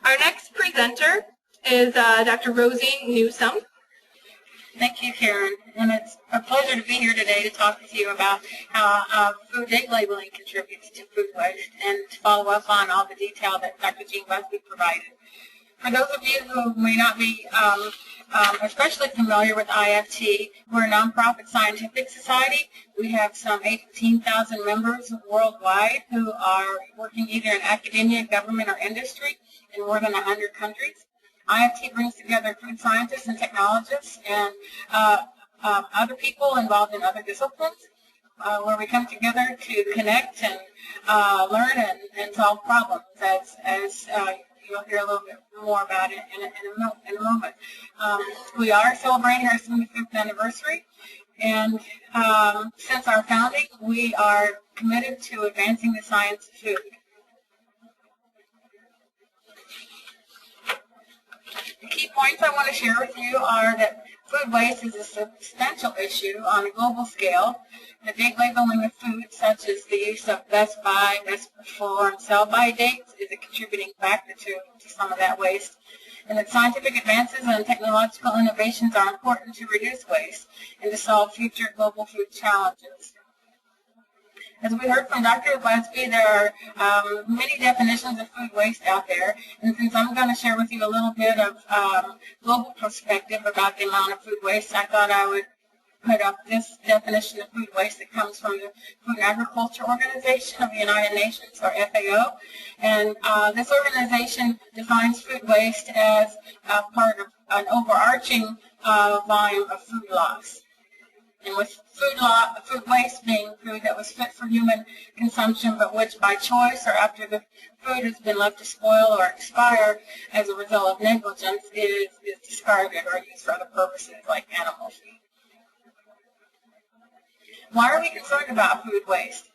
Our next presenter is Dr. Rosie Newsome. Thank you, Karen, and it's a pleasure to be here today to talk with you about how food date labeling contributes to food waste and to follow up on all the detail that Dr. Jean Busby provided. For those of you who may not be especially familiar with IFT, we're a nonprofit scientific society. We have some 18,000 members worldwide who are working either in academia, government, or industry in more than 100 countries. IFT brings together food scientists and technologists and other people involved in other disciplines where we come together to connect and learn and solve problems as you'll hear a little bit more about it in a moment. We are celebrating our 75th anniversary, and since our founding, we are committed to advancing the science of food. The key points I want to share with you are that food waste is a substantial issue on a global scale. The date labeling of food, such as the use of best by, best before, and sell-by dates, is a contributing factor to some of that waste. And that scientific advances and technological innovations are important to reduce waste and to solve future global food challenges. As we heard from Dr. Busby, there are many definitions of food waste out there, and since I'm going to share with you a little bit of global perspective about the amount of food waste, I thought I would put up this definition of food waste that comes from the Food and Agriculture Organization of the United Nations, or FAO. And this organization defines food waste as part of an overarching volume of food loss. And with food waste being food that was fit for human consumption, but which by choice or after the food has been left to spoil or expire as a result of negligence is discarded or used for other purposes like animal feed. Why are we concerned about food waste?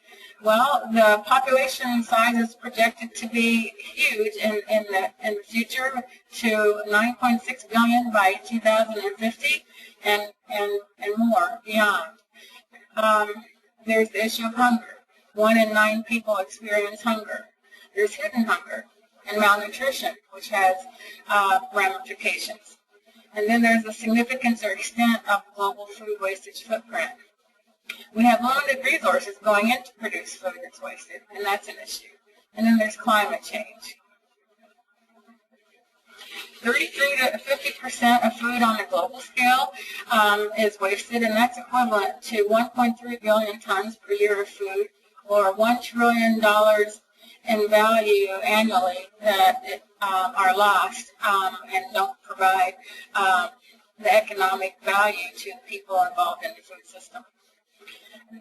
Well, the population size is projected to be huge in the future, to 9.6 billion by 2050 and more beyond. There's the issue of hunger. 1 in 9 people experience hunger. There's hidden hunger and malnutrition, which has ramifications. And then there's the significance or extent of global food wastage footprint. We have limited resources going in to produce food that's wasted, and that's an issue. And then there's climate change. 33 to 50% of food on a global scale is wasted, and that's equivalent to 1.3 billion tons per year of food, or $1 trillion in value annually that are lost and don't provide the economic value to the people involved in the food system.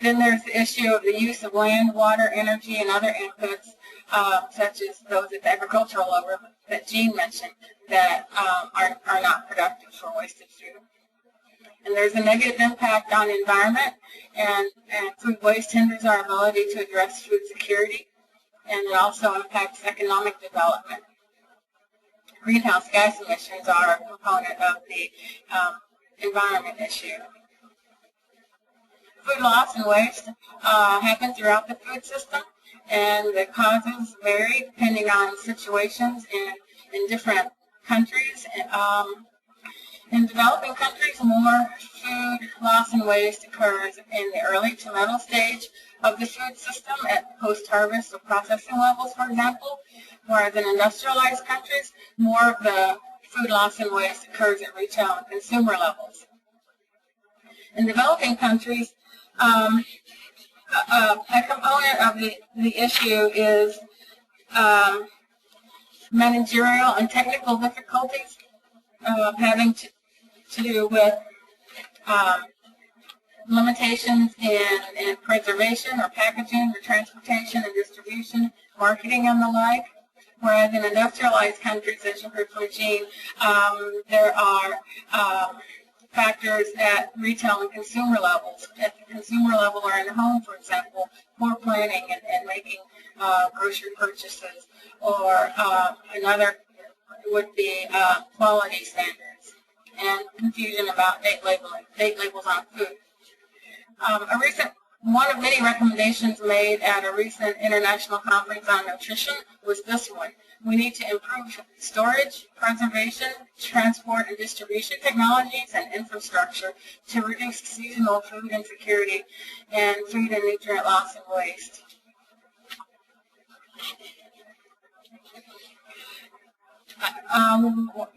Then there's the issue of the use of land, water, energy, and other inputs, such as those at the agricultural level that Jean mentioned, that are not productive for wasted food. And there's a negative impact on the environment, and food waste hinders our ability to address food security, and it also impacts economic development. Greenhouse gas emissions are a component of the environment issue. Food loss and waste happen throughout the food system, and the causes vary depending on situations in different countries. In developing countries, more food loss and waste occurs in the early to middle stage of the food system at post-harvest or processing levels, for example, whereas in industrialized countries, more of the food loss and waste occurs at retail and consumer levels. In developing countries, a component of the issue is managerial and technical difficulties having to do with limitations in preservation or packaging or transportation and distribution, marketing and the like. Whereas in industrialized countries, as you heard from Jean, there are factors at retail and consumer levels. At the consumer level or in the home, for example, poor planning and making grocery purchases, or another would be quality standards and confusion about date labels on food. A recent One of many recommendations made at a recent international conference on nutrition was this one. We need to improve storage, preservation, transport, and distribution technologies and infrastructure to reduce seasonal food insecurity and food and nutrient loss and waste.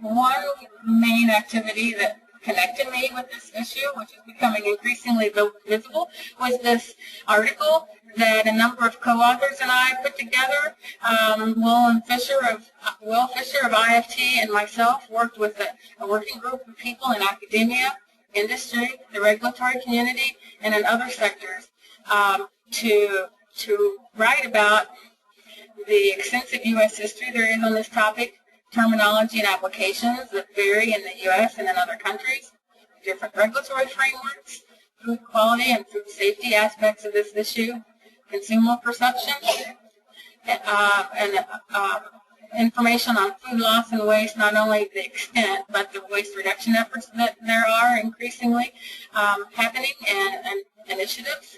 One main activity that connected me with this issue, which is becoming increasingly visible, was this article that a number of co-authors and I put together. Will Fisher of IFT and myself worked with a working group of people in academia, industry, the regulatory community, and in other sectors to write about the extensive U.S. history there is on this topic, terminology and applications that vary in the U.S. and in other countries, different regulatory frameworks, food quality and food safety aspects of this issue, consumer perception, and information on food loss and waste, not only the extent, but the waste reduction efforts that there are increasingly happening and initiatives.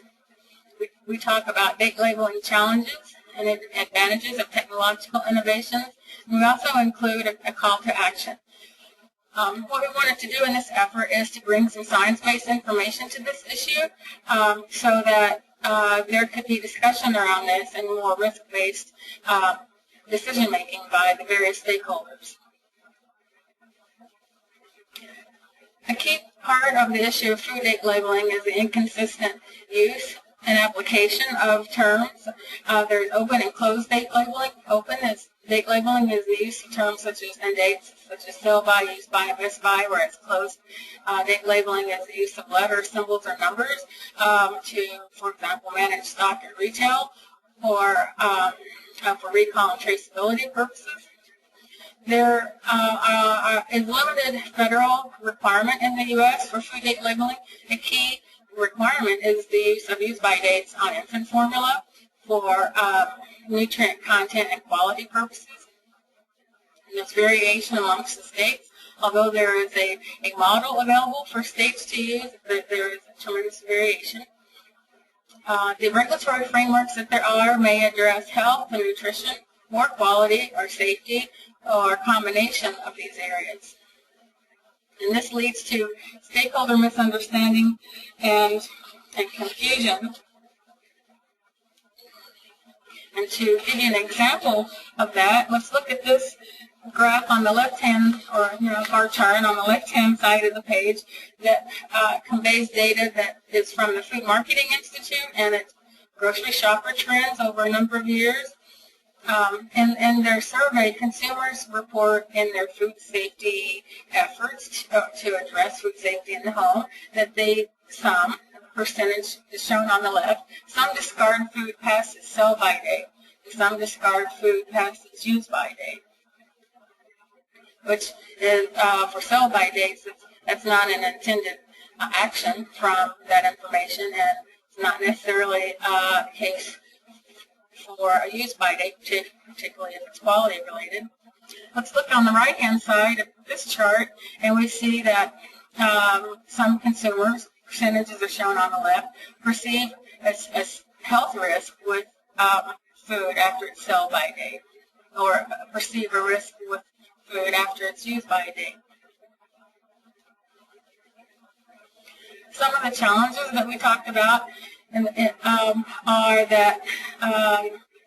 We talk about date labeling challenges and advantages of technological innovations. We also include a call to action. What we wanted to do in this effort is to bring some science-based information to this issue so that there could be discussion around this and more risk-based decision-making by the various stakeholders. A key part of the issue of food date labeling is the inconsistent use and application of terms. There's open and closed date labeling. Date labeling is the use of terms such as end dates, such as sell by, use by, best by, where it's closed. Date labeling is the use of letters, symbols, or numbers to, for example, manage stock at retail or for recall and traceability purposes. There is limited federal requirement in the U.S. for food date labeling. A key requirement is the use of use-by dates on infant formula for nutrient content and quality purposes. And there's variation amongst the states. Although there is a model available for states to use, there is a tremendous variation. The regulatory frameworks that there are may address health and nutrition, or quality, or safety, or a combination of these areas. And this leads to stakeholder misunderstanding and confusion. And to give you an example of that, let's look at this graph on the left-hand, or bar chart on the left-hand side of the page that conveys data that is from the Food Marketing Institute and its grocery shopper trends over a number of years. In their survey, consumers report in their food safety efforts to address food safety in the home that some percentage is shown on the left, some discard food past its sell-by date, and some discard food past its use-by date, which is for sell-by dates, that's not an intended action from that information, and it's not necessarily a case for a use-by date, particularly if it's quality related. Let's look on the right-hand side of this chart, and we see that some consumers, percentages are shown on the left, perceive as health risk with food after its sell-by date, or perceive a risk with food after its use-by date. Some of the challenges that we talked about are that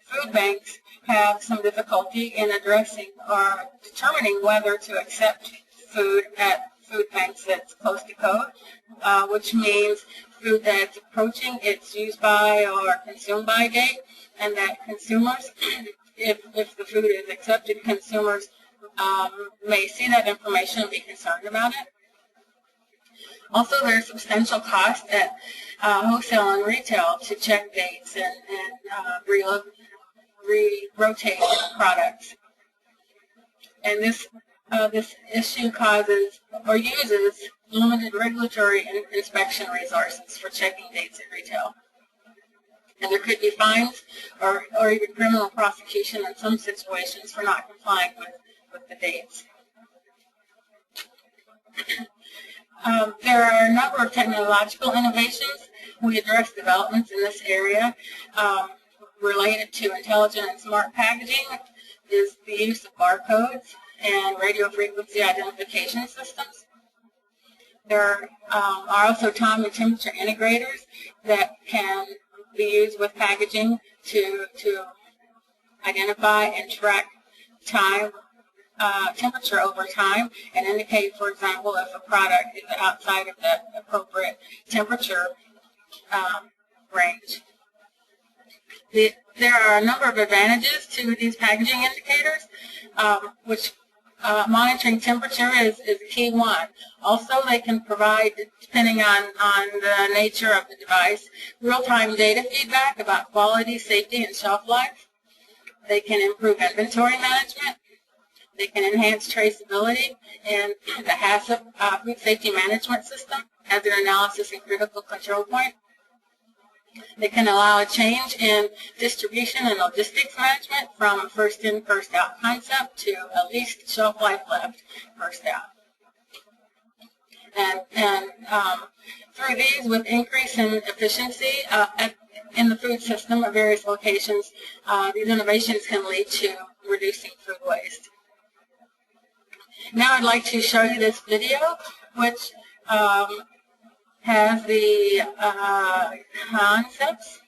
food banks have some difficulty in addressing or determining whether to accept food at food banks that's close to code, which means food that's approaching its use-by or consume-by date, and that consumers, if the food is accepted, consumers may see that information and be concerned about it. Also, there's substantial cost at wholesale and retail to check dates and re-rotate products. And this issue causes or uses limited regulatory and inspection resources for checking dates at retail. And there could be fines or even criminal prosecution in some situations for not complying with the dates. There are a number of technological innovations. We address developments in this area related to intelligent and smart packaging is the use of barcodes and radio frequency identification systems. There are also time and temperature integrators that can be used with packaging to identify and track time, temperature over time, and indicate, for example, if a product is outside of the appropriate temperature range. There are a number of advantages to these packaging indicators, which monitoring temperature is a key one. Also, they can provide, depending on the nature of the device, real-time data feedback about quality, safety, and shelf life. They can improve inventory management. They can enhance traceability, and the HACCP food safety management system has an analysis and critical control point. They can allow a change in distribution and logistics management from first in, first out concept to at least shelf life left, first out. And through these, with increase in efficiency in the food system at various locations, these innovations can lead to reducing food waste. Now I'd like to show you this video, which has the concepts.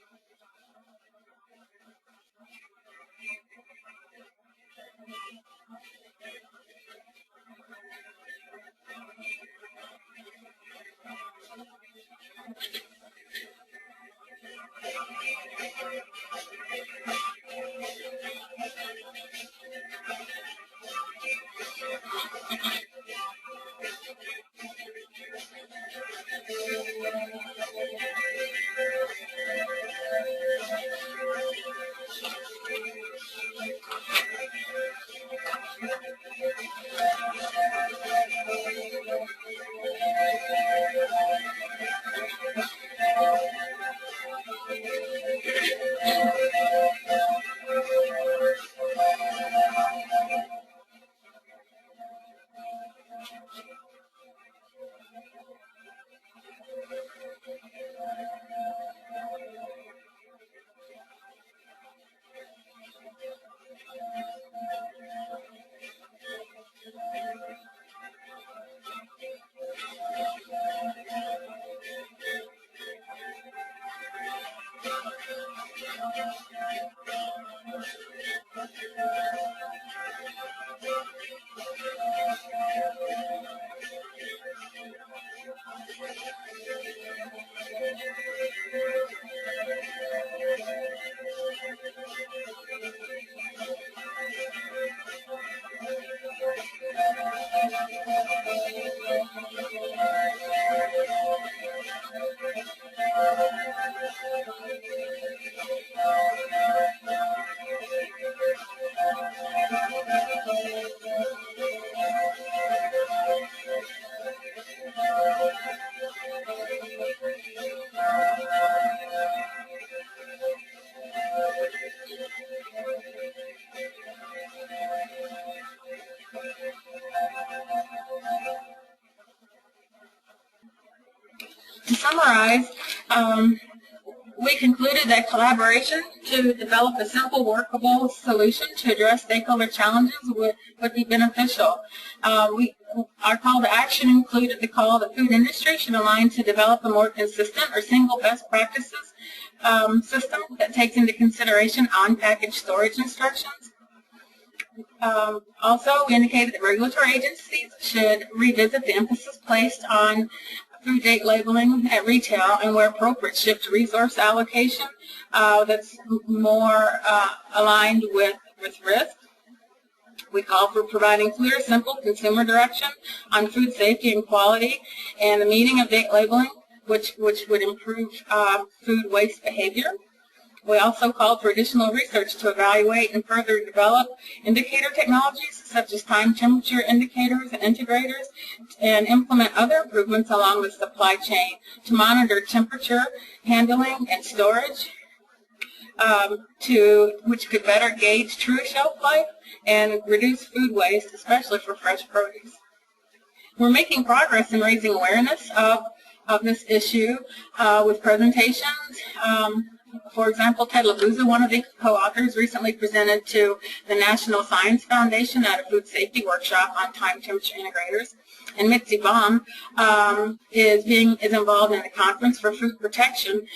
To summarize, we concluded that collaboration to develop a simple, workable solution to address stakeholder challenges would be beneficial. Our call to action included the call that food industry should align to develop a more consistent or single best practices system that takes into consideration on-package storage instructions. Also, we indicated that regulatory agencies should revisit the emphasis placed on food date labeling at retail, and where appropriate, shift resource allocation that's more aligned with risk. We call for providing clear, simple consumer direction on food safety and quality, and the meaning of date labeling, which would improve food waste behavior. We also called for additional research to evaluate and further develop indicator technologies such as time temperature indicators and integrators, and implement other improvements along the supply chain to monitor temperature, handling, and storage, which could better gauge true shelf life and reduce food waste, especially for fresh produce. We're making progress in raising awareness of this issue with presentations. For example, Ted LaBuza, one of the co-authors, recently presented to the National Science Foundation at a food safety workshop on time temperature integrators. And Mitzi Baum is involved in the Conference for Food Protection,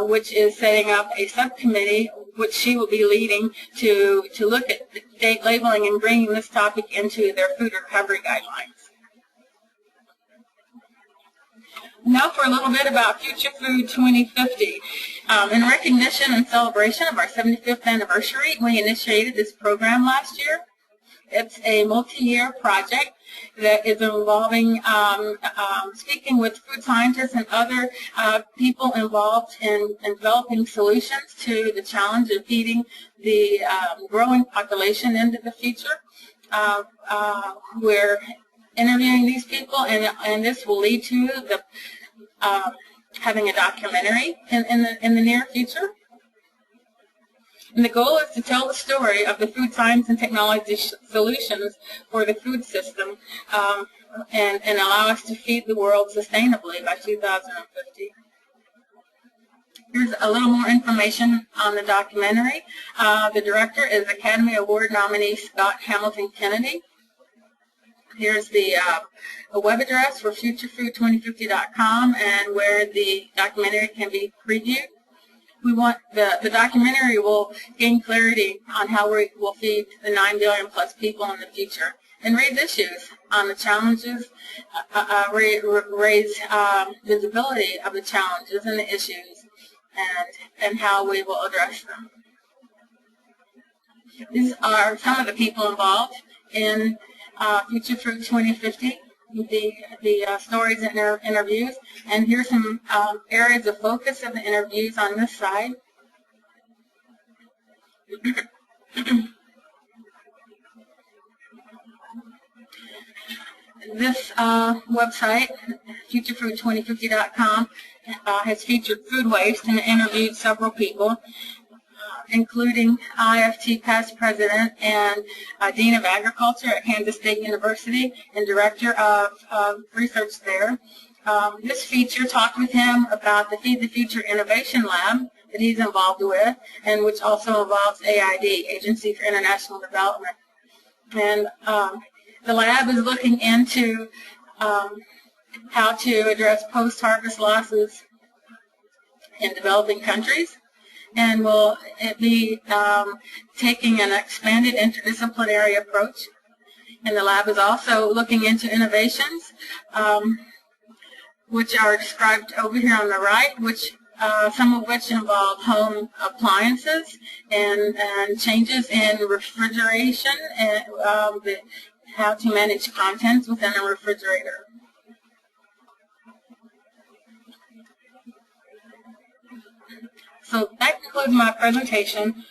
which is setting up a subcommittee, which she will be leading to look at date labeling and bringing this topic into their food recovery guidelines. Now for a little bit about Future Food 2050. In recognition and celebration of our 75th anniversary, we initiated this program last year. It's a multi-year project that is involving speaking with food scientists and other people involved in developing solutions to the challenge of feeding the growing population into the future. We're interviewing these people, and this will lead to the having a documentary in the near future. And the goal is to tell the story of the food science and technology solutions for the food system and allow us to feed the world sustainably by 2050. Here's a little more information on the documentary. The director is Academy Award nominee Scott Hamilton Kennedy. Here's the web address for futurefood2050.com and where the documentary can be previewed. We want the documentary will gain clarity on how we will feed the 9 billion plus people in the future and raise issues on the challenges, raise visibility of the challenges and the issues and how we will address them. These are some of the people involved in Future Food 2050, the stories and interviews, and here's some areas of focus of the interviews on this side. This website, futurefood2050.com, has featured food waste and interviewed several people, including IFT past president and dean of agriculture at Kansas State University and director of research there. This feature talked with him about the Feed the Future Innovation Lab that he's involved with, and which also involves AID, Agency for International Development. And the lab is looking into how to address post-harvest losses in developing countries, and will be taking an expanded interdisciplinary approach. And the lab is also looking into innovations, which are described over here on the right, which some of which involve home appliances and changes in refrigeration and how to manage contents within a refrigerator. So that concludes my presentation.